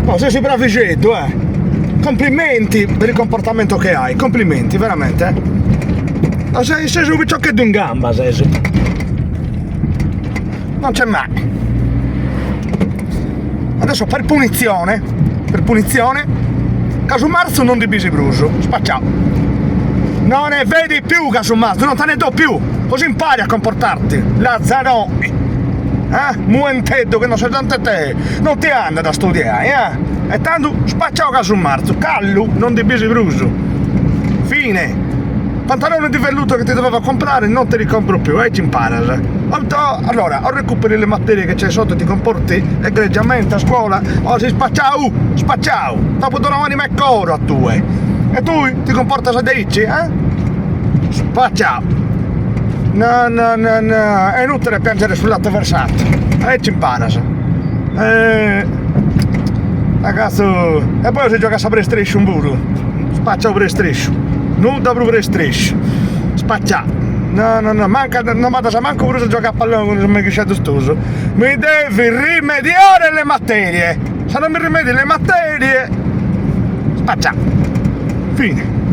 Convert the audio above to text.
Oh, sei sopravvissuto, Complimenti per il comportamento che hai, complimenti, veramente. Ma sei subito che in gamba, sei. Non c'è mai. Adesso per punizione, Casumarzo non di bisi bruso, spacciao. Non ne vedi più Casumarzo, non te ne do più, così impari a comportarti, Lazzaroni. Muenteddo che non sei tante te, non ti anda da studiare, E tanto spacciao Casumarzo, callu, non di bisi bruso. Fine. Pantalone di velluto che ti dovevo comprare non te li compro più, ci imparas. Allora, o recuperi le materie che c'è sotto e ti comporti egregiamente a scuola, o si spacciao, dopo domani me coro a tue. E tu ti comporti a deici, Spacciao. No, è inutile piangere sul latte versato, ci imparas. Ragazzo, e poi si gioca a sapere striscio un burro, spacciao per striscio. Non da proprio striscio, spacciato. No, manca, non vado a manco voluto giocare a pallone con il scelto stoso. Mi devi rimediare le materie. Se non mi rimedi le materie, spacciato. Fine.